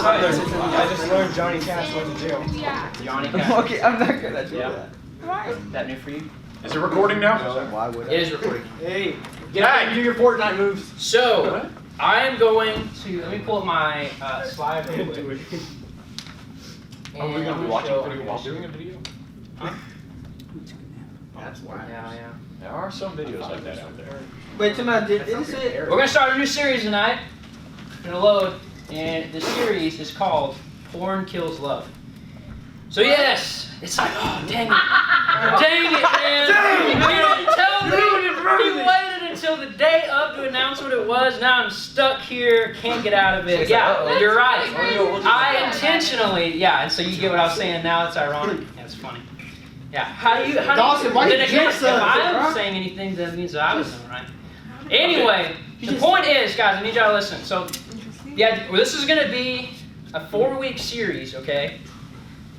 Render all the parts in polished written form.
I just learned Johnny Cash went to jail. Johnny Cash. Okay, I'm not good at that. Why? That new for you? Is it recording now? Why would I? It is recording. Hey, get out and do your Fortnite moves. So, I am going to, let me pull up my slide real quick. Are we going to be watching a video while doing a video? Huh? That's why. Yeah. There are some videos like that out there. Wait, we're We're going to start a new series tonight. It's going to load, and the series is called Porn Kills Love. So yes, it's like, oh, dang it, man. He didn't tell me. He waited until the day of to announce what it was. Now I'm stuck here, can't get out of it. Yeah, you're right. I intentionally, and so you get what I was saying now. It's ironic. Yeah, it's funny. Yeah, how do you, Dawson, why then you again, jinx if us, I'm bro? saying anything, that means that I was doing right. Anyway, the point is, guys, I need y'all to listen. So, this is going to be a 4-week series, okay?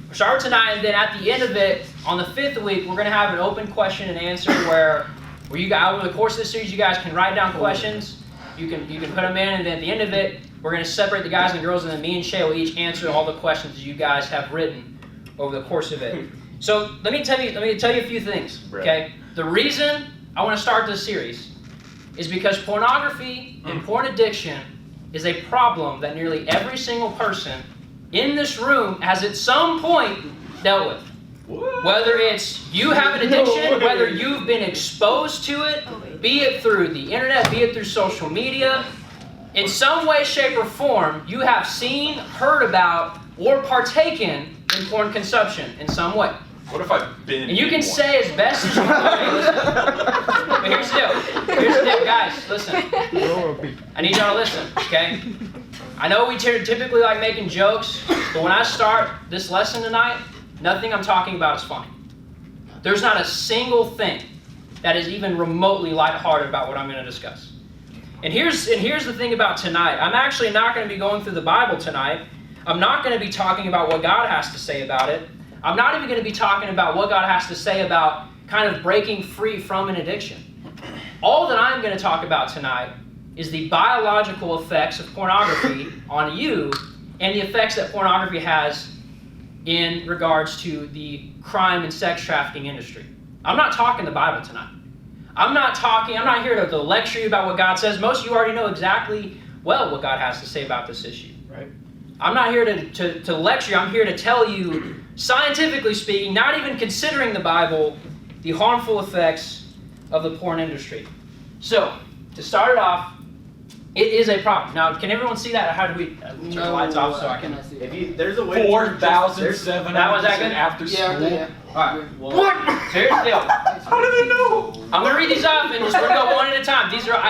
We'll start tonight, and then at the end of it, on the 5th week, we're going to have an open question and answer where you guys, over the course of the series, you guys can write down questions. You can put them in, and then at the end of it, we're going to separate the guys and the girls, and then me and Shay will each answer all the questions that you guys have written over the course of it. So let me tell you a few things. Okay, the reason I want to start this series is because pornography and porn addiction is a problem that nearly every single person in this room has at some point dealt with. What? Whether it's you have an addiction, whether you've been exposed to it, be it through the internet, be it through social media, in some way, shape, or form, you have seen, heard about, or partaken in porn consumption in some way. What if I've been And you can in say as best as you can. Listen. But here's the deal. Here's the deal, guys. Listen. I need y'all to listen, okay? I know we typically like making jokes, but when I start this lesson tonight, nothing I'm talking about is funny. There's not a single thing that is even remotely lighthearted about what I'm going to discuss. And here's the thing about tonight. I'm actually not going to be going through the Bible tonight. I'm not going to be talking about what God has to say about it. I'm not even going to be talking about what God has to say about kind of breaking free from an addiction. All that I'm going to talk about tonight is the biological effects of pornography on you and the effects that pornography has in regards to the crime and sex trafficking industry. I'm not talking the Bible tonight. I'm not here to lecture you about what God says. Most of you already know exactly well what God has to say about this issue. Right. I'm not here to lecture you. I'm here to tell you, scientifically speaking, not even considering the Bible, the harmful effects of the porn industry. So, to start it off, it is a problem. Now, can everyone see that? Or how do we turn the lights off so I can? If you, there's a way. 4,700 That was that good? after school. Yeah. All right. What? So here's the deal. How do they know? I'm going to read these off and we're going to go one at a time. These are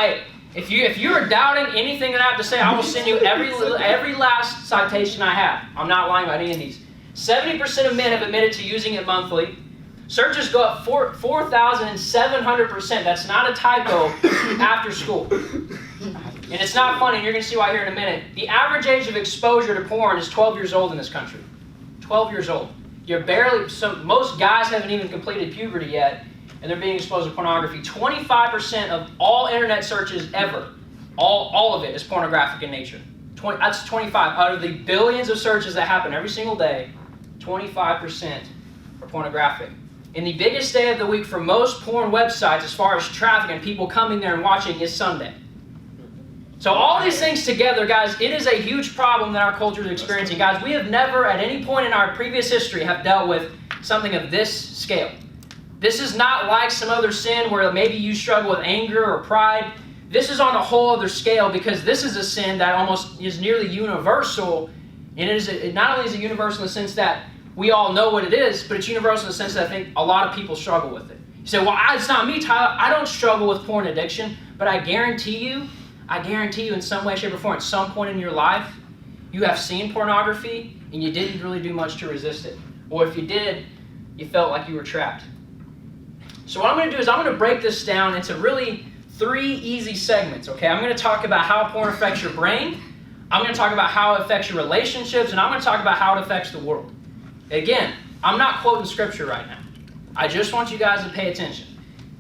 If you're doubting anything that I have to say, I will send you every last citation I have. I'm not lying about any of these. 70% of men have admitted to using it monthly. Searches go up 4,700%. That's not a typo after school. And it's not funny, and you're going to see why here in a minute. The average age of exposure to porn is 12 years old in this country. 12 years old. Most guys haven't even completed puberty yet, and they're being exposed to pornography. 25% of all internet searches ever, all of it is pornographic in nature. That's 25. Out of the billions of searches that happen every single day, 25% are pornographic. And the biggest day of the week for most porn websites as far as traffic and people coming there and watching is Sunday. So all these things together, guys, it is a huge problem that our culture is experiencing. Guys, we have never at any point in our previous history have dealt with something of this scale. This is not like some other sin where maybe you struggle with anger or pride. This is on a whole other scale because this is a sin that almost is nearly universal. And it not only is it universal in the sense that we all know what it is, but it's universal in the sense that I think a lot of people struggle with it. You say, well, it's not me, Tyler. I don't struggle with porn addiction, but I guarantee you in some way, shape, or form, at some point in your life, you have seen pornography and you didn't really do much to resist it. Or if you did, you felt like you were trapped. So what I'm going to do is I'm going to break this down into really 3 easy segments, okay? I'm going to talk about how porn affects your brain, I'm going to talk about how it affects your relationships, and I'm going to talk about how it affects the world. Again, I'm not quoting scripture right now. I just want you guys to pay attention.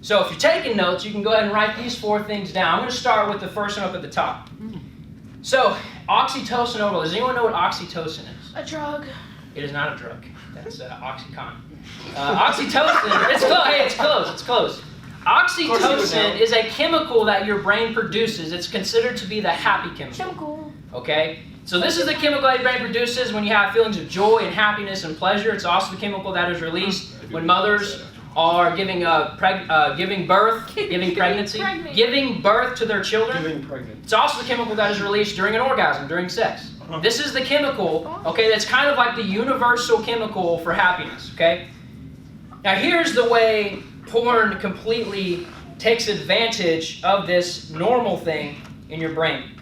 So if you're taking notes, you can go ahead and write these 4 things down. I'm going to start with the first one up at the top. So Oxytocin overload. Does anyone know what oxytocin is? A drug. It is not a drug. That's Oxycontin. Oxytocin, it's close. Hey, it's close. It's close. Oxytocin is a chemical that your brain produces. It's considered to be the happy chemical. Okay? So this is the chemical that your brain produces when you have feelings of joy and happiness and pleasure. It's also the chemical that is released when mothers are giving birth to their children. It's also the chemical that is released during an orgasm, during sex. This is the chemical, okay, that's kind of like the universal chemical for happiness, okay? Now here's the way porn completely takes advantage of this normal thing in your brain.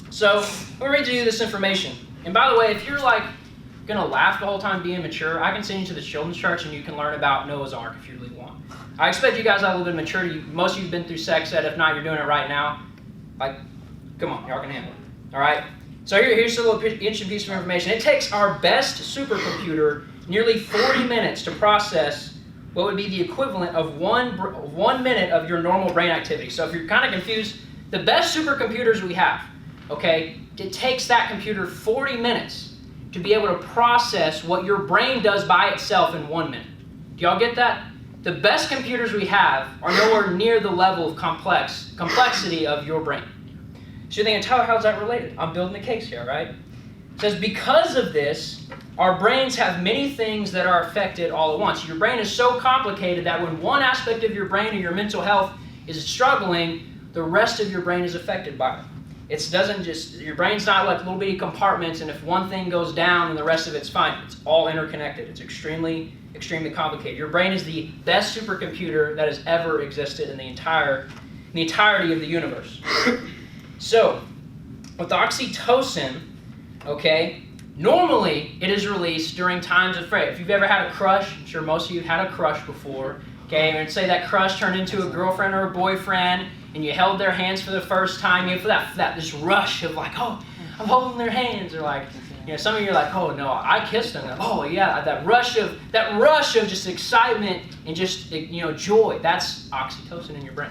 So, I'm going to read you this information. And by the way, if you're like going to laugh the whole time being mature, I can send you to the children's church and you can learn about Noah's Ark if you really want. I expect you guys to have a little bit of maturity. Most of you have been through sex ed. If not, you're doing it right now. Like, come on, y'all can handle it. All right? So here's a little interesting piece of information. It takes our best supercomputer nearly 40 minutes to process what would be the equivalent of one minute of your normal brain activity. So if you're kind of confused, the best supercomputers we have, okay, it takes that computer 40 minutes to be able to process what your brain does by itself in 1 minute. Do y'all get that? The best computers we have are nowhere near the level of complexity of your brain. So you're thinking, Tyler, how's that related? I'm building the case here, right? It says, because of this, our brains have many things that are affected all at once. Your brain is so complicated that when one aspect of your brain or your mental health is struggling, the rest of your brain is affected by it. It doesn't just, your brain's not like little bitty compartments, and if one thing goes down, then the rest of it's fine. It's all interconnected. It's extremely, extremely complicated. Your brain is the best supercomputer that has ever existed in the entirety of the universe. So, with oxytocin, okay, normally it is released during times of fright. If you've ever had a crush, I'm sure most of you have had a crush before, okay, and say that crush turned into a girlfriend or a boyfriend, and you held their hands for the first time, you have this rush of like, oh, I'm holding their hands, or like, you know, some of you are like, oh no, I kissed them. Oh yeah, that rush of just excitement and just, you know, joy. That's oxytocin in your brain.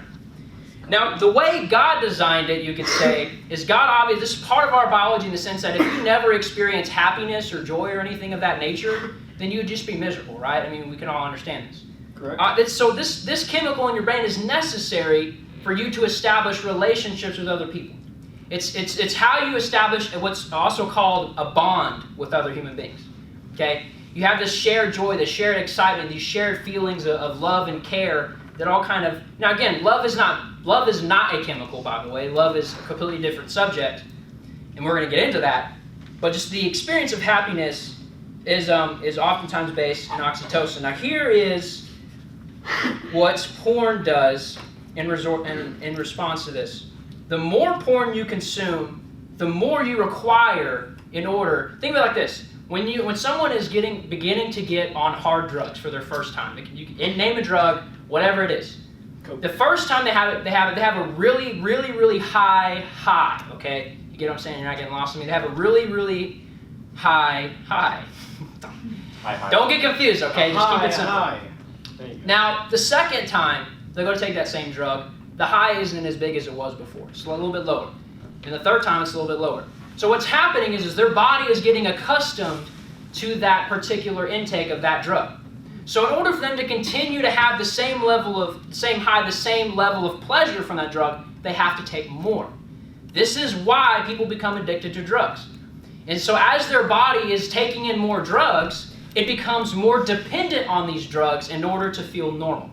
Now, the way God designed it, you could say, is God obviously, this is part of our biology in the sense that if you never experience happiness or joy or anything of that nature, then you would just be miserable, right? I mean, we can all understand this. Correct. So this chemical in your brain is necessary for you to establish relationships with other people. It's how you establish what's also called a bond with other human beings, okay? You have this shared joy, this shared excitement, these shared feelings of love and care that all kind of, now again, love is not a chemical, by the way. Love is a completely different subject, and we're going to get into that. But just the experience of happiness is oftentimes based in oxytocin. Now here is what porn does in response to this. The more porn you consume, the more you require in order. Think of it like this: when someone is beginning to get on hard drugs for their first time, you can name a drug, whatever it is. The first time they have a really, really, really high. Okay, you get what I'm saying? You're not getting lost on me. They have a really, really high. High. Don't get confused, okay? Just keep it simple. High. Now, the second time they're going to take that same drug, the high isn't as big as it was before. It's a little bit lower. And the third time, it's a little bit lower. So what's happening is their body is getting accustomed to that particular intake of that drug. So in order for them to continue to have the same level of pleasure from that drug, they have to take more. This is why people become addicted to drugs. And so as their body is taking in more drugs, it becomes more dependent on these drugs in order to feel normal.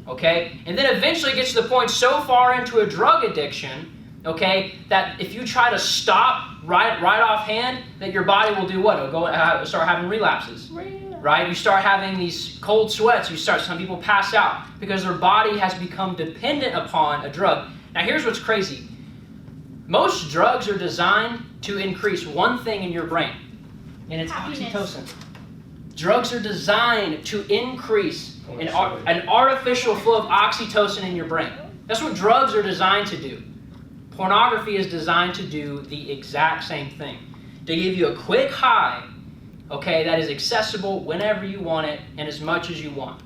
Okay? And then eventually it gets to the point so far into a drug addiction, okay, that if you try to stop right offhand, that your body will do what? It'll go start having relapses. Right? You start having these cold sweats. Some people pass out because their body has become dependent upon a drug. Now here's what's crazy. Most drugs are designed to increase one thing in your brain, and it's oxytocin. Drugs are designed to increase an artificial flow of oxytocin in your brain. That's what drugs are designed to do. Pornography is designed to do the exact same thing. To give you a quick high, okay, that is accessible whenever you want it and as much as you want.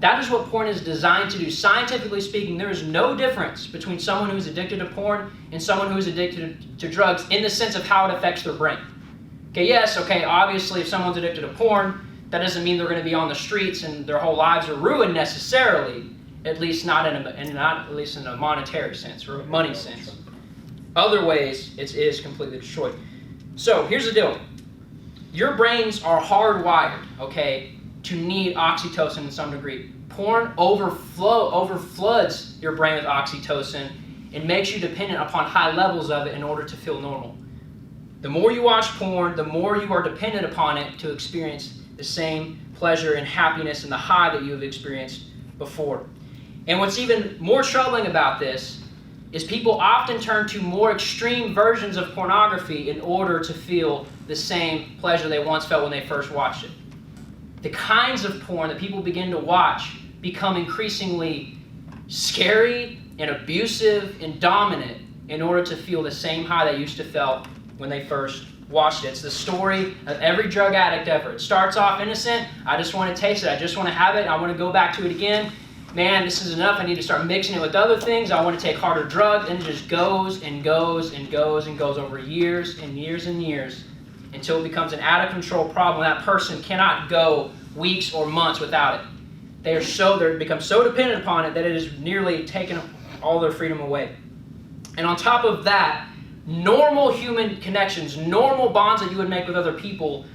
That is what porn is designed to do. Scientifically speaking, there is no difference between someone who is addicted to porn and someone who is addicted to drugs in the sense of how it affects their brain. Okay, yes, okay, obviously if someone's addicted to porn, that doesn't mean they're going to be on the streets and their whole lives are ruined necessarily, at least not in a monetary sense or a money sense. Other ways, it is completely destroyed. So here's the deal. Your brains are hardwired, okay, to need oxytocin in some degree. Porn overfloods your brain with oxytocin and makes you dependent upon high levels of it in order to feel normal. The more you watch porn, the more you are dependent upon it to experience the same pleasure and happiness and the high that you have experienced before. And what's even more troubling about this is people often turn to more extreme versions of pornography in order to feel the same pleasure they once felt when they first watched it. The kinds of porn that people begin to watch become increasingly scary and abusive and dominant in order to feel the same high they used to felt when they first watched it. It's the story of every drug addict ever. It starts off innocent. I just want to taste it. I just want to have it. I want to go back to it again. Man, this is enough. I need to start mixing it with other things. I want to take harder drugs. And it just goes and goes and goes and goes over years and years and years until it becomes an out-of-control problem. That person cannot go weeks or months without it. They become so dependent upon it that it has nearly taken all their freedom away. And on top of that, normal human connections, normal bonds that you would make with other people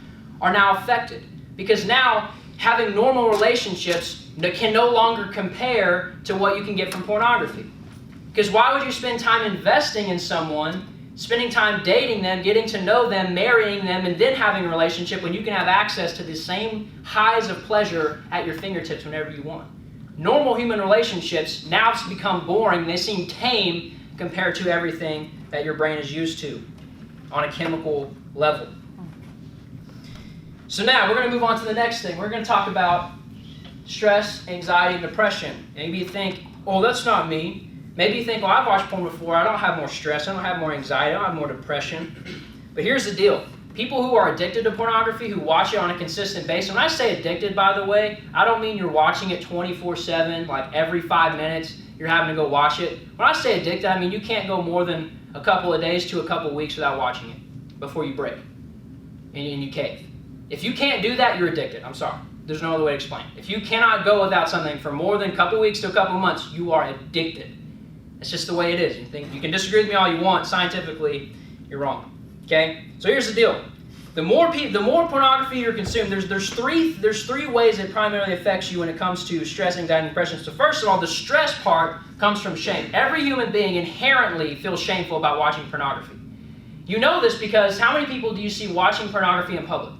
are now affected. Because now, having normal relationships can no longer compare to what you can get from pornography. Because why would you spend time investing in someone, spending time dating them, getting to know them, marrying them, and then having a relationship when you can have access to the same highs of pleasure at your fingertips whenever you want? Normal human relationships now become boring. They seem tame compared to everything that your brain is used to on a chemical level. So now we're going to move on to the next thing. We're going to talk about stress, anxiety, and depression. Maybe you think, oh, that's not me. Maybe you think, well, I've watched porn before. I don't have more stress. I don't have more anxiety. I don't have more depression. But here's the deal. People who are addicted to pornography, who watch it on a consistent basis. When I say addicted, by the way, I don't mean you're watching it 24/7, like every 5 minutes you're having to go watch it. When I say addicted, I mean you can't go more than a couple of days to a couple of weeks without watching it before you break and you cave. If you can't do that, you're addicted. I'm sorry. There's no other way to explain it. If you cannot go without something for more than a couple of weeks to a couple of months, you are addicted. It's just the way it is. You can disagree with me all you want. Scientifically, you're wrong. Okay? So here's the deal. The more pornography you consume, there's three ways it primarily affects you when it comes to stress, anxiety, and depression. So first of all, the stress part comes from shame. Every human being inherently feels shameful about watching pornography. You know this because how many people do you see watching pornography in public?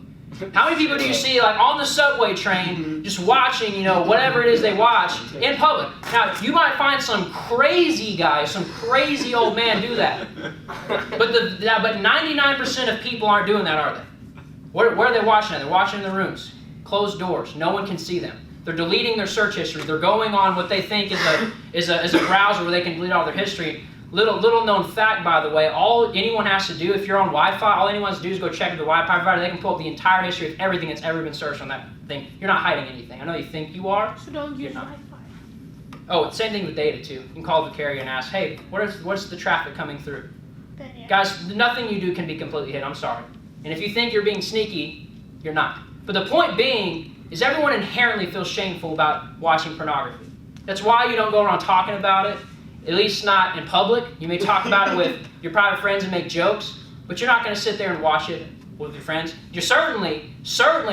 How many people do you see like on the subway train just watching, whatever it is they watch in public? Now, you might find some crazy guy, some crazy old man do that. But 99% of people aren't doing that, are they? Where are they watching it? They're watching in their rooms. Closed doors. No one can see them. They're deleting their search history. They're going on what they think is a browser where they can delete all their history. Little known fact, by the way, all anyone has to do, if you're on Wi-Fi, all anyone has to do is go check the Wi-Fi provider. They can pull up the entire history of everything that's ever been searched on that thing. You're not hiding anything. I know you think you are. So don't use Wi-Fi. Oh, same thing with data, too. You can call the carrier and ask, hey, what's the traffic coming through? Then, yeah. Guys, nothing you do can be completely hidden. I'm sorry. And if you think you're being sneaky, you're not. But the point being is everyone inherently feels shameful about watching pornography. That's why you don't go around talking about it. At least not in public. You may talk about it with your private friends and make jokes, but you're not going to sit there and watch it with your friends. You're certainly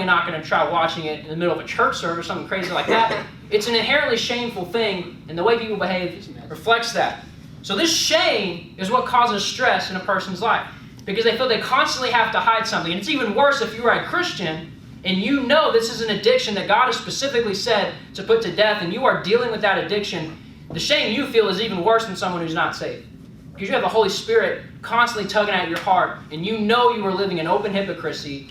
not going to try watching it in the middle of a church service or something crazy like that. It's an inherently shameful thing, and the way people behave reflects that. So this shame is what causes stress in a person's life, because they feel they constantly have to hide something. And it's even worse if you are a Christian and you know this is an addiction that God has specifically said to put to death, and you are dealing with that addiction. The shame you feel is even worse than someone who's not saved. Because you have the Holy Spirit constantly tugging at your heart, and you know you are living in open hypocrisy,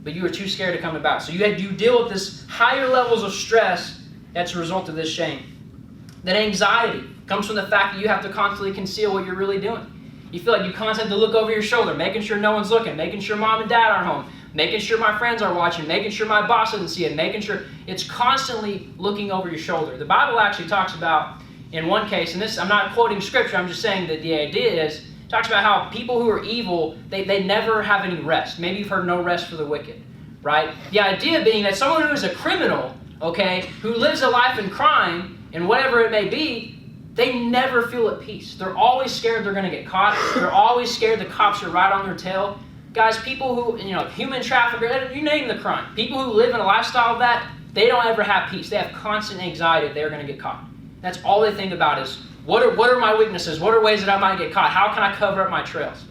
but you are too scared to come about. So you deal with this higher levels of stress that's a result of this shame. Then anxiety comes from the fact that you have to constantly conceal what you're really doing. You feel like you constantly have to look over your shoulder, making sure no one's looking, making sure mom and dad aren't home, making sure my friends are watching, making sure my boss doesn't see it, making sure it's constantly looking over your shoulder. The Bible actually talks about, in one case, and this I'm not quoting scripture, I'm just saying that the idea is, it talks about how people who are evil, they never have any rest. Maybe you've heard no rest for the wicked, right? The idea being that someone who is a criminal, okay, who lives a life in crime, and whatever it may be, they never feel at peace. They're always scared they're going to get caught. They're always scared the cops are right on their tail. Guys, people who, human trafficker, you name the crime. People who live in a lifestyle of that, they don't ever have peace. They have constant anxiety that they're going to get caught. That's all they think about is, what are my weaknesses? What are ways that I might get caught? How can I cover up my trails?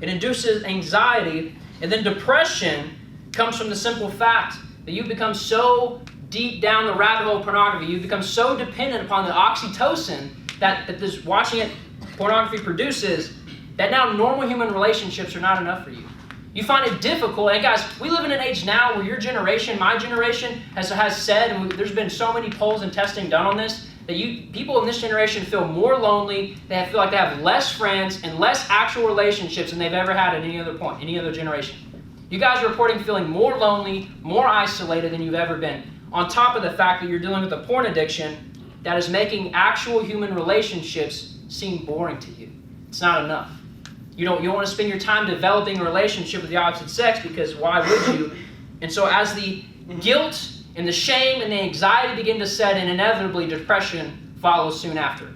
It induces anxiety, and then depression comes from the simple fact that you've become so deep down the rabbit hole of pornography, you've become so dependent upon the oxytocin that this watching it pornography produces, that now normal human relationships are not enough for you. You find it difficult, and guys, we live in an age now where your generation, my generation, has said, and there's been so many polls and testing done on this, that people in this generation feel more lonely, they feel like they have less friends and less actual relationships than they've ever had at any other point, any other generation. You guys are reporting feeling more lonely, more isolated than you've ever been. On top of the fact that you're dealing with a porn addiction that is making actual human relationships seem boring to you. It's not enough. You don't want to spend your time developing a relationship with the opposite sex, because why would you? And so as the guilt and the shame and the anxiety begin to set in, inevitably depression follows soon after.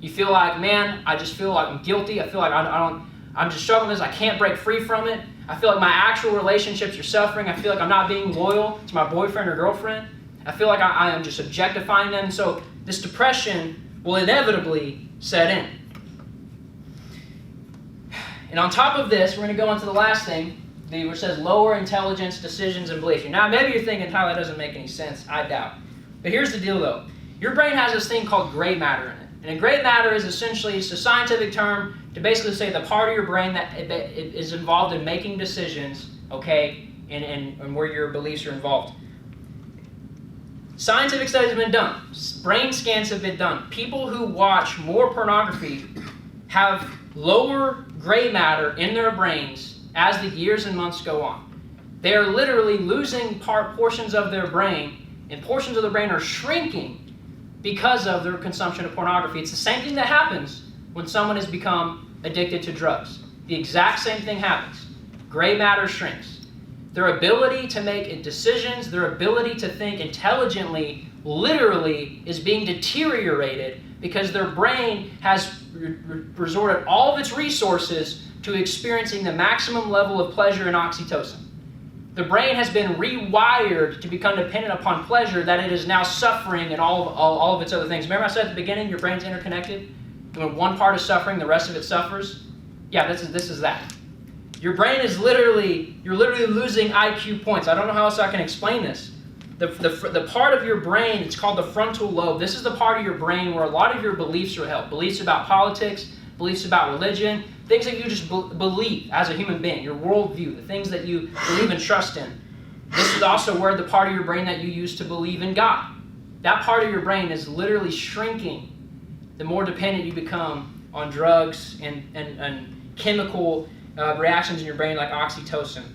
You feel like, man, I just feel like I'm guilty. I feel like I'm just struggling with this. I can't break free from it. I feel like my actual relationships are suffering. I feel like I'm not being loyal to my boyfriend or girlfriend. I feel like I am just objectifying them. So this depression will inevitably set in. And on top of this, we're going to go into the last thing, which says lower intelligence, decisions, and beliefs. Now, maybe you're thinking, Tyler, that doesn't make any sense. I doubt. But here's the deal, though. Your brain has this thing called gray matter in it. And gray matter is essentially, it's a scientific term to basically say the part of your brain that is involved in making decisions, okay, and where your beliefs are involved. Scientific studies have been done. Brain scans have been done. People who watch more pornography have lower gray matter in their brains as the years and months go on. They are literally losing portions of their brain, and portions of the brain are shrinking because of their consumption of pornography. It's the same thing that happens when someone has become addicted to drugs. The exact same thing happens. Gray matter shrinks. Their ability to make decisions, their ability to think intelligently, literally is being deteriorated because their brain has resorted all of its resources to experiencing the maximum level of pleasure and oxytocin. The brain has been rewired to become dependent upon pleasure that it is now suffering and all of its other things. Remember I said at the beginning, your brain's interconnected? When one part is suffering, the rest of it suffers? Yeah, this is that. Your brain is you're literally losing IQ points. I don't know how else I can explain this. The part of your brain, it's called the frontal lobe. This is the part of your brain where a lot of your beliefs are held. Beliefs about politics, beliefs about religion, things that you just believe as a human being, your worldview, the things that you believe and trust in. This is also where the part of your brain that you use to believe in God. That part of your brain is literally shrinking the more dependent you become on drugs and chemical reactions in your brain like oxytocin.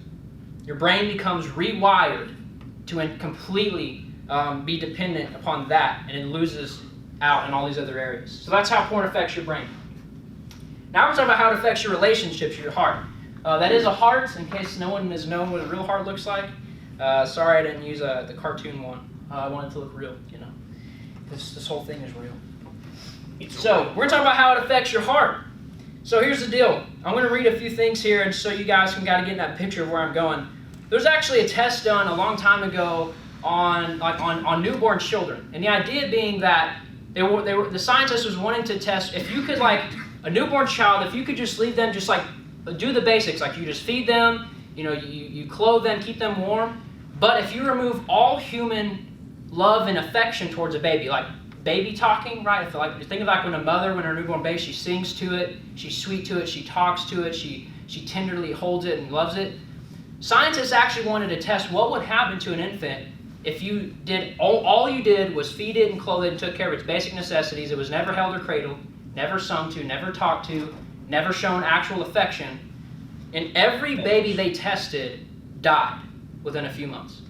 Your brain becomes rewired to completely be dependent upon that, and it loses out in all these other areas. So that's how porn affects your brain. Now we're talking about how it affects your relationships, your heart. That is a heart, in case no one has known what a real heart looks like. Sorry I didn't use the cartoon one. I wanted to look real, you know. This whole thing is real. So we're talking about how it affects your heart. So here's the deal. I'm going to read a few things here, and so you guys can kind of get in that picture of where I'm going. There's actually a test done a long time ago on newborn children, and the idea being that the scientists was wanting to test if you could, like a newborn child, if you could just leave them, just like do the basics, like you just feed them, you clothe them, keep them warm. But if you remove all human love and affection towards a baby, like baby talking, right? If like think of like when her newborn baby, she sings to it, she's sweet to it, she talks to it, she tenderly holds it and loves it. Scientists actually wanted to test what would happen to an infant if you did all you did was feed it and clothe it and took care of its basic necessities. It was never held or cradled, never sung to, never talked to, never shown actual affection. And every baby they tested died within a few months.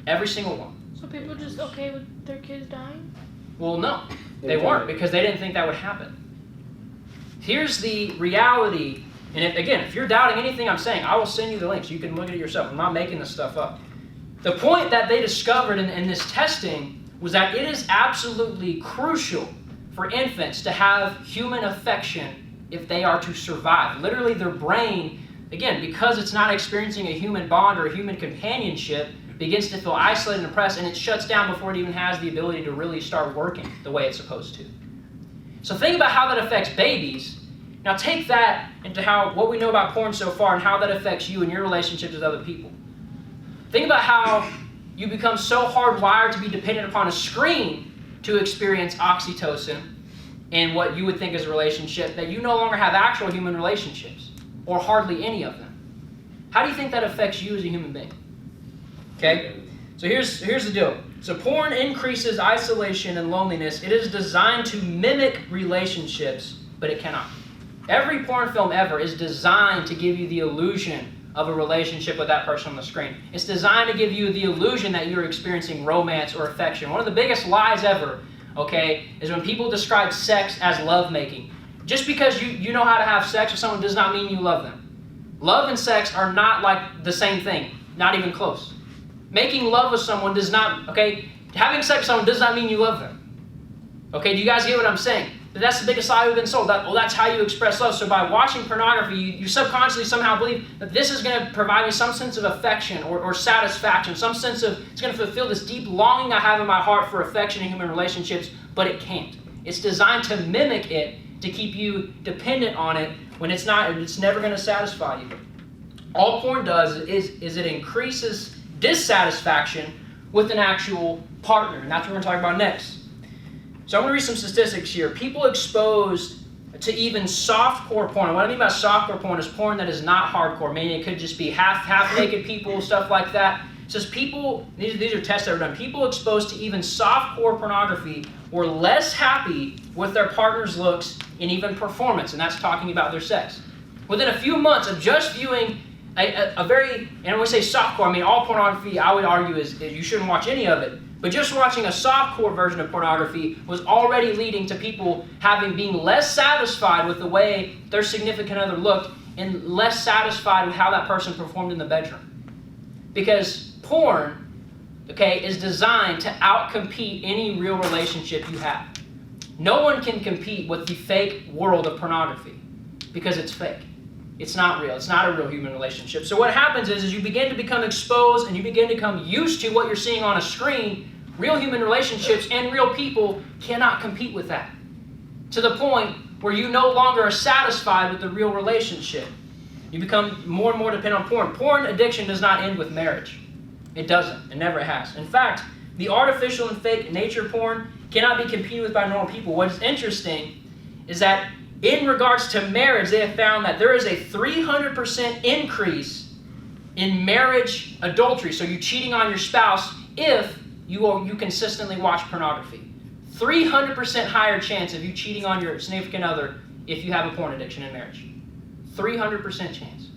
Every single one. So people just okay with their kids dying? Well, no, they weren't, because they didn't think that would happen. Here's the reality, and if you're doubting anything I'm saying, I will send you the links. You can look at it yourself. I'm not making this stuff up. The point that they discovered in this testing was that it is absolutely crucial for infants to have human affection if they are to survive. Literally, their brain, again, because it's not experiencing a human bond or a human companionship, begins to feel isolated and depressed, and it shuts down before it even has the ability to really start working the way it's supposed to. So think about how that affects babies. Now take that into what we know about porn so far and how that affects you and your relationships with other people. Think about how you become so hardwired to be dependent upon a screen to experience oxytocin in what you would think is a relationship, that you no longer have actual human relationships, or hardly any of them. How do you think that affects you as a human being? Okay, so here's the deal. So porn increases isolation and loneliness. It is designed to mimic relationships, but it cannot. Every porn film ever is designed to give you the illusion of a relationship with that person on the screen. It's designed to give you the illusion that you're experiencing romance or affection. One of the biggest lies ever, okay, is when people describe sex as lovemaking. Just because you know how to have sex with someone does not mean you love them. Love and sex are not like the same thing, not even close. Making love with someone does not, okay, having sex with someone does not mean you love them. Okay, do you guys get what I'm saying? That's the biggest lie we've been sold. That's how you express love. So by watching pornography, you subconsciously somehow believe that this is going to provide me some sense of affection or satisfaction, some sense of, it's going to fulfill this deep longing I have in my heart for affection in human relationships, but it can't. It's designed to mimic it, to keep you dependent on it when it's not, it's never going to satisfy you. All porn does is it increases dissatisfaction with an actual partner, and that's what we're going to talk about next. So I'm going to read some statistics here. People exposed to even softcore porn, and what I mean by softcore porn is porn that is not hardcore, meaning it could just be half naked people, stuff like that. It says people, these are tests that were done, people exposed to even softcore pornography were less happy with their partner's looks and even performance, and that's talking about their sex. Within a few months of just viewing a very, and when we say softcore, I mean all pornography, I would argue, is you shouldn't watch any of it. But just watching a softcore version of pornography was already leading to people being less satisfied with the way their significant other looked and less satisfied with how that person performed in the bedroom. Because porn, okay, is designed to outcompete any real relationship you have. No one can compete with the fake world of pornography because it's fake. It's not real. It's not a real human relationship. So what happens is you begin to become exposed and you begin to become used to what you're seeing on a screen. Real human relationships and real people cannot compete with that. To the point where you no longer are satisfied with the real relationship. You become more and more dependent on porn. Porn addiction does not end with marriage. It doesn't. It never has. In fact, the artificial and fake nature porn cannot be competed with by normal people. What is interesting is that in regards to marriage, they have found that there is a 300% increase in marriage adultery. So you're cheating on your spouse if you consistently watch pornography. 300% higher chance of you cheating on your significant other if you have a porn addiction in marriage. 300% chance.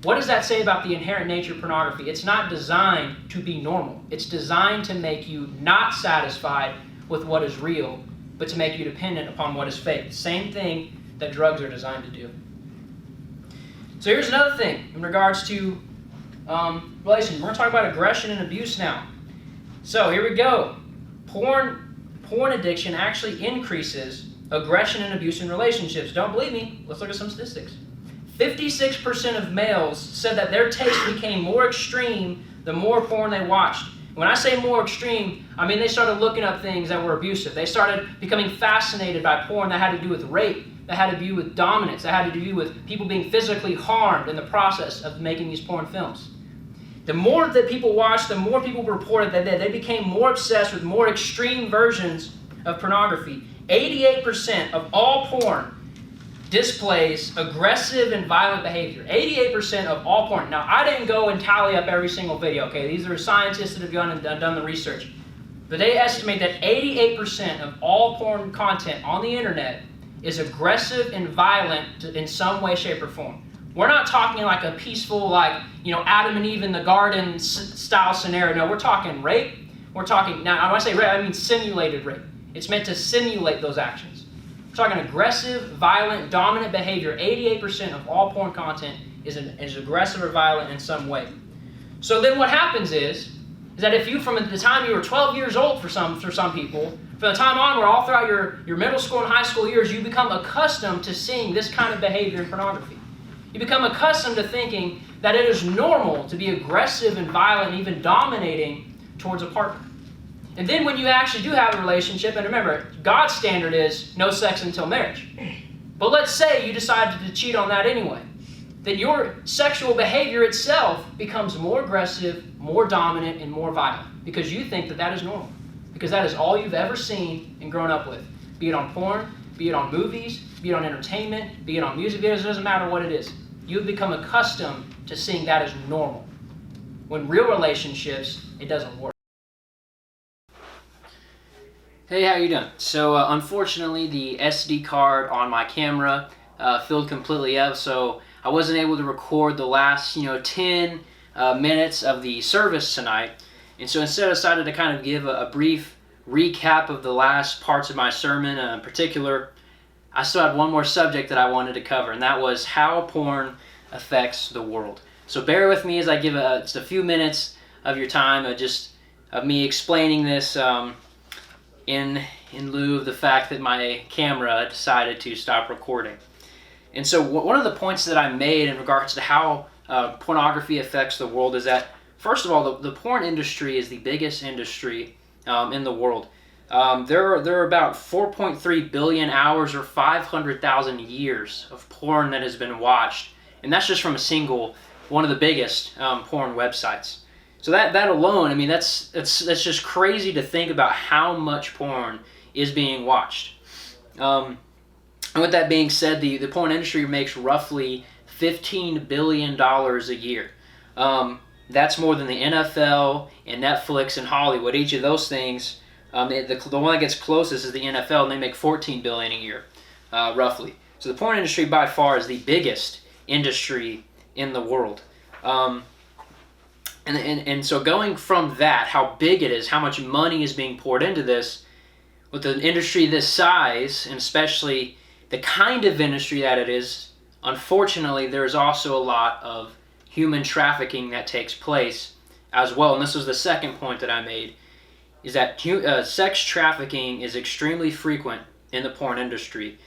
What does that say about the inherent nature of pornography? It's not designed to be normal. It's designed to make you not satisfied with what is real, but to make you dependent upon what is fake. Same thing that drugs are designed to do. So here's another thing in regards to relations. We're going to talk about aggression and abuse now. So here we go. Porn addiction actually increases aggression and abuse in relationships. Don't believe me? Let's look at some statistics. 56% of males said that their taste became more extreme the more porn they watched. When I say more extreme, I mean they started looking up things that were abusive. They started becoming fascinated by porn that had to do with rape, that had to do with dominance, that had to do with people being physically harmed in the process of making these porn films. The more that people watched, the more people reported that they became more obsessed with more extreme versions of pornography. 88% of all porn displays aggressive and violent behavior. 88% of all porn. Now, I didn't go and tally up every single video, okay? These are scientists that have gone and done the research. But they estimate that 88% of all porn content on the internet is aggressive and violent in some way, shape, or form. We're not talking like a peaceful, like, Adam and Eve in the garden style scenario. No, we're talking rape. We're talking, now when I say rape, I mean simulated rape. It's meant to simulate those actions. We're talking aggressive, violent, dominant behavior. 88% of all porn content is aggressive or violent in some way. So then what happens is that if you, from the time you were 12 years old for some people, from the time onward, all throughout your middle school and high school years, you become accustomed to seeing this kind of behavior in pornography. You become accustomed to thinking that it is normal to be aggressive and violent and even dominating towards a partner. And then when you actually do have a relationship, and remember, God's standard is no sex until marriage. But let's say you decided to cheat on that anyway. Then your sexual behavior itself becomes more aggressive, more dominant, and more violent because you think that that is normal. Because that is all you've ever seen and grown up with. Be it on porn, be it on movies, be it on entertainment, be it on music videos, it doesn't matter what it is. You've become accustomed to seeing that as normal. When real relationships, it doesn't work. Hey, how you doing? So unfortunately, the SD card on my camera filled completely up, so I wasn't able to record the last 10 minutes of the service tonight. And so instead I decided to kind of give a brief recap of the last parts of my sermon. In particular, I still had one more subject that I wanted to cover, and that was how porn affects the world. So bear with me as I give just a few minutes of your time, just of me explaining this in lieu of the fact that my camera decided to stop recording. And so one of the points that I made in regards to how pornography affects the world is that, first of all, the porn industry is the biggest industry in the world. There are about 4.3 billion hours or 500,000 years of porn that has been watched. And that's just from one of the biggest porn websites. So that alone, I mean, that's just crazy to think about how much porn is being watched. And with that being said, the porn industry makes roughly $15 billion a year. That's more than the NFL and Netflix and Hollywood. Each of those things, the one that gets closest is the NFL, and they make $14 billion a year, roughly. So the porn industry by far is the biggest industry in the world. And so going from that, how big it is, how much money is being poured into this, with an industry this size, and especially the kind of industry that it is, unfortunately, there's also a lot of human trafficking that takes place as well. And this was the second point that I made, is that sex trafficking is extremely frequent in the porn industry.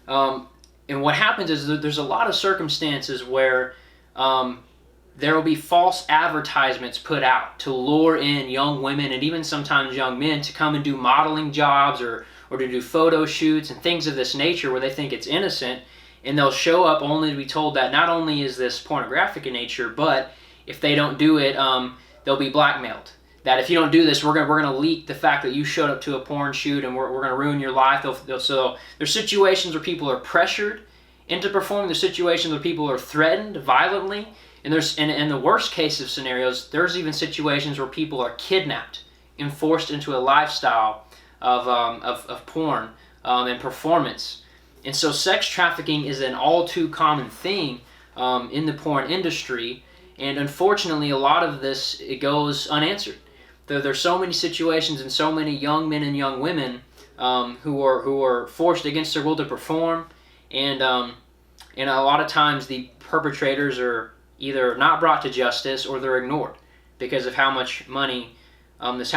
And what happens is that there's a lot of circumstances where there will be false advertisements put out to lure in young women and even sometimes young men to come and do modeling jobs or to do photo shoots and things of this nature where they think it's innocent, and they'll show up only to be told that not only is this pornographic in nature, but if they don't do it, they'll be blackmailed. That if you don't do this, we're gonna leak the fact that you showed up to a porn shoot and we're gonna ruin your life. So there's situations where people are pressured into performing. There's situations where people are threatened violently, and in the worst case of scenarios, there's even situations where people are kidnapped and forced into a lifestyle of porn and performance. And so sex trafficking is an all too common thing in the porn industry, and unfortunately a lot of this, it goes unanswered. There's so many situations and so many young men and young women who are forced against their will to perform, and a lot of times the perpetrators are either not brought to justice or they're ignored because of how much money this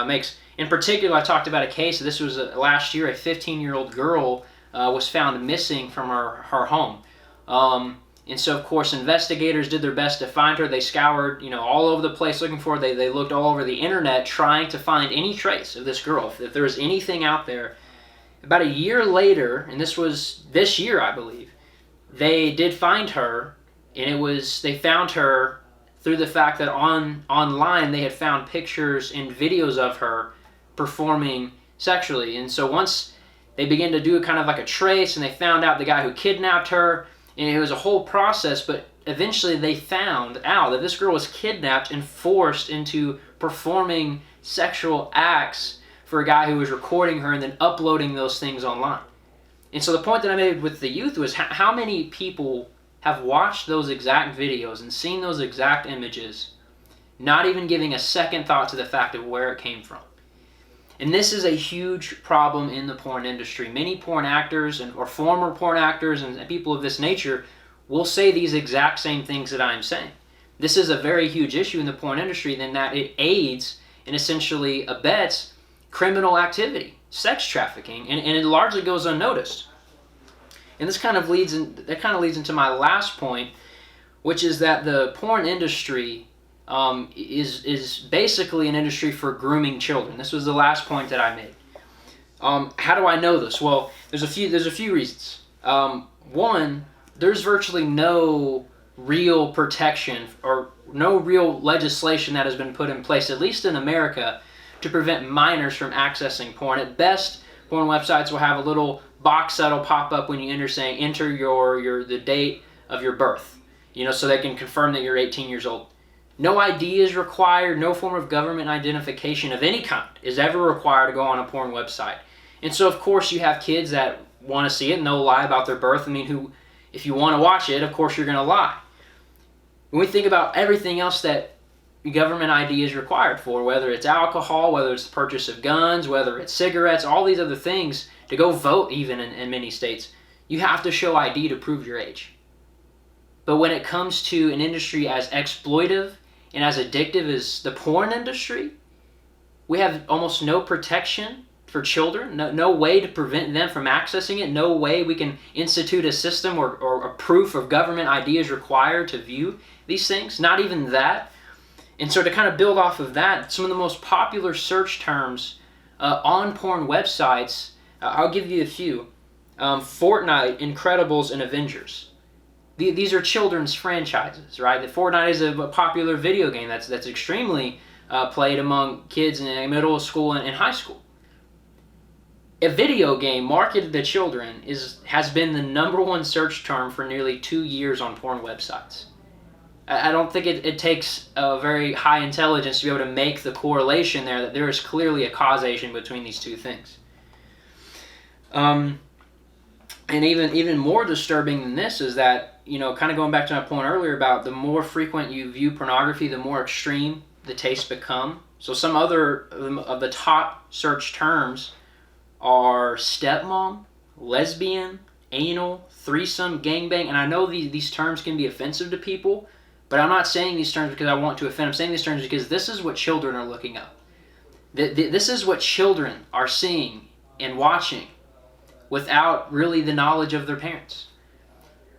makes. In particular, I talked about a case, this was last year, a 15-year-old girl was found missing from her home. And so, of course, investigators did their best to find her. They scoured, all over the place looking for her. They looked all over the internet trying to find any trace of this girl, if there was anything out there. About a year later, and this was this year, I believe, they did find her, and they found her through the fact that online they had found pictures and videos of her performing sexually. And so once they began to do kind of like a trace, and they found out the guy who kidnapped her, and it was a whole process, but eventually they found out that this girl was kidnapped and forced into performing sexual acts for a guy who was recording her and then uploading those things online. And so the point that I made with the youth was how many people have watched those exact videos and seen those exact images, not even giving a second thought to the fact of where it came from. And this is a huge problem in the porn industry. Many porn actors or former porn actors and people of this nature will say these exact same things that I'm saying. This is a very huge issue in the porn industry in that it aids and essentially abets criminal activity, sex trafficking, and it largely goes unnoticed. And this kind of leads into my last point, which is that the porn industry is basically an industry for grooming children. This was the last point that I made. How do I know this? Well, there's a few reasons. One, there's virtually no real protection or no real legislation that has been put in place, at least in America, to prevent minors from accessing porn. At best, porn websites will have a little box that'll pop up when you enter the date of your birth, so they can confirm that you're 18 years old. No ID is required. No form of government identification of any kind is ever required to go on a porn website. And so, of course, you have kids that want to see it and they'll lie about their birth. If you want to watch it, of course, you're going to lie. When we think about everything else that government ID is required for, whether it's alcohol, whether it's the purchase of guns, whether it's cigarettes, all these other things, to go vote even in many states, you have to show ID to prove your age. But when it comes to an industry as exploitive and as addictive as the porn industry, we have almost no protection for children, no way to prevent them from accessing it, no way we can institute a system or a proof of government ID is required to view these things, not even that. And so to kind of build off of that, some of the most popular search terms on porn websites, I'll give you a few. Fortnite, Incredibles, and Avengers. These are children's franchises, right? The Fortnite is a popular video game that's extremely played among kids in middle school and high school. A video game marketed to children has been the #1 search term for nearly 2 years on porn websites. I don't think it takes a very high intelligence to be able to make the correlation there that there is clearly a causation between these two things. And even more disturbing than this is that, kind of going back to my point earlier about the more frequent you view pornography, the more extreme the tastes become. So some other of the top search terms are stepmom, lesbian, anal, threesome, gangbang. And I know these terms can be offensive to people, but I'm not saying these terms because I want to offend. I'm saying these terms because this is what children are looking up. This is what children are seeing and watching without really the knowledge of their parents.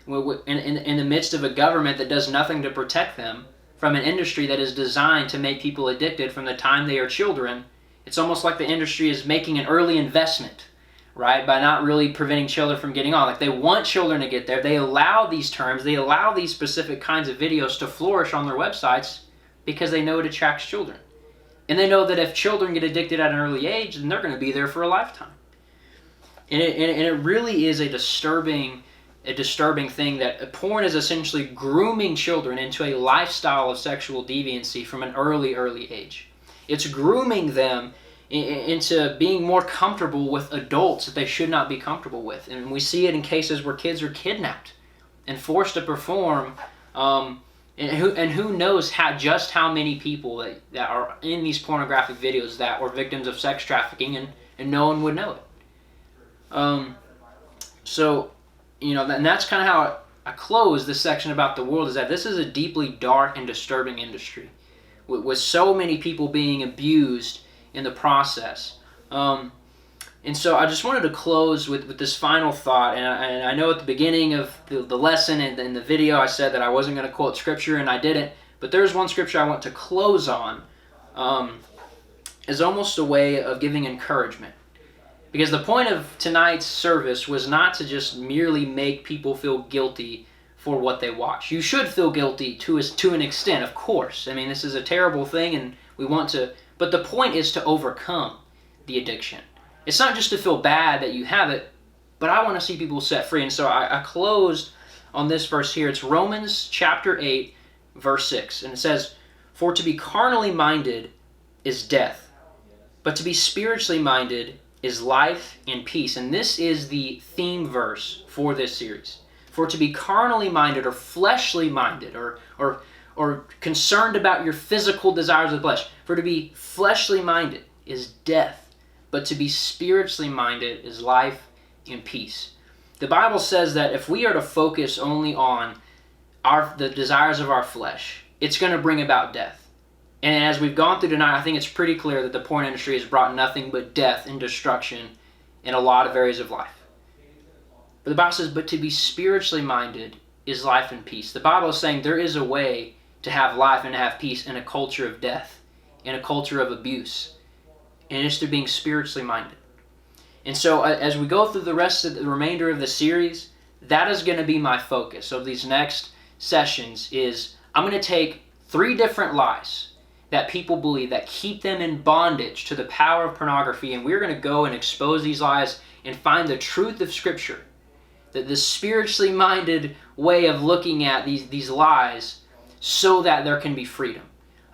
In the midst of a government that does nothing to protect them from an industry that is designed to make people addicted from the time they are children, it's almost like the industry is making an early investment, right, by not really preventing children from getting on. Like they want children to get there. They allow these terms, they allow these specific kinds of videos to flourish on their websites because they know it attracts children. And they know that if children get addicted at an early age, then they're going to be there for a lifetime. And it really is a disturbing thing that porn is essentially grooming children into a lifestyle of sexual deviancy from an early age. It's grooming them into being more comfortable with adults that they should not be comfortable with. And we see it in cases where kids are kidnapped and forced to perform. And who knows just how many people that are in these pornographic videos that were victims of sex trafficking and no one would know it. And that's kind of how I close this section about the world, is that this is a deeply dark and disturbing industry with so many people being abused in the process. And so I just wanted to close with this final thought. And I know at the beginning of the lesson and in the video I said that I wasn't going to quote scripture, and I didn't. But there's one scripture I want to close on as almost a way of giving encouragement. Because the point of tonight's service was not to just merely make people feel guilty for what they watch. You should feel guilty to an extent, of course. I mean, this is a terrible thing and we want to... But the point is to overcome the addiction. It's not just to feel bad that you have it, but I want to see people set free. And so I closed on this verse here. It's Romans chapter 8, verse 6. And it says, "For to be carnally minded is death, but to be spiritually minded is life and peace." And this is the theme verse for this series. For to be carnally minded or fleshly minded or concerned about your physical desires of the flesh. For to be fleshly minded is death, but to be spiritually minded is life and peace. The Bible says that if we are to focus only on the desires of our flesh, it's going to bring about death. And as we've gone through tonight, I think it's pretty clear that the porn industry has brought nothing but death and destruction in a lot of areas of life. But the Bible says, but to be spiritually minded is life and peace. The Bible is saying there is a way to have life and to have peace in a culture of death, in a culture of abuse. And it's through being spiritually minded. And so as we go through the rest of the remainder of the series, that is going to be my focus of these next sessions. Is I'm going to take 3 different lies that people believe that keep them in bondage to the power of pornography, and we're going to go and expose these lies and find the truth of Scripture, that the spiritually minded way of looking at these lies, so that there can be freedom.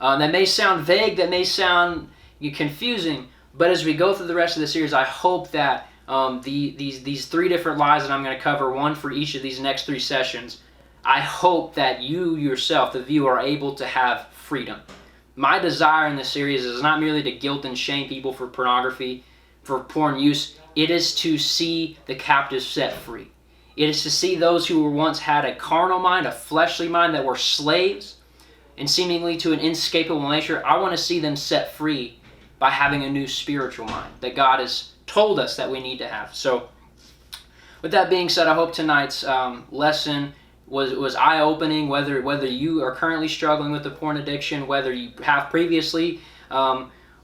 That may sound vague, that may sound confusing, but as we go through the rest of the series, I hope that these 3 different lies that I'm going to cover, one for each of these next 3 sessions, I hope that you yourself, the viewer, are able to have freedom. My desire in this series is not merely to guilt and shame people for pornography, for porn use. It is to see the captives set free. It is to see those who were once had a carnal mind, a fleshly mind, that were slaves and seemingly to an inescapable nature. I want to see them set free by having a new spiritual mind that God has told us that we need to have. So with that being said, I hope tonight's lesson was eye-opening, whether you are currently struggling with the porn addiction, whether you have previously,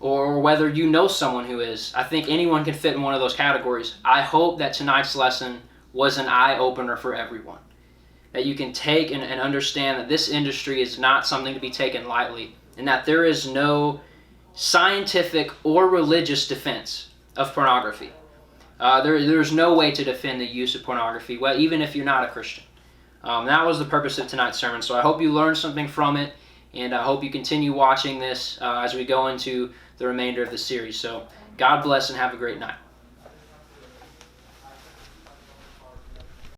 or whether you know someone who is. I think anyone can fit in one of those categories. I hope that tonight's lesson was an eye-opener for everyone. That you can take and understand that this industry is not something to be taken lightly, and that there is no scientific or religious defense of pornography. There's no way to defend the use of pornography, well, even if you're not a Christian. That was the purpose of tonight's sermon. So I hope you learned something from it, and I hope you continue watching this as we go into the remainder of the series. So God bless and have a great night.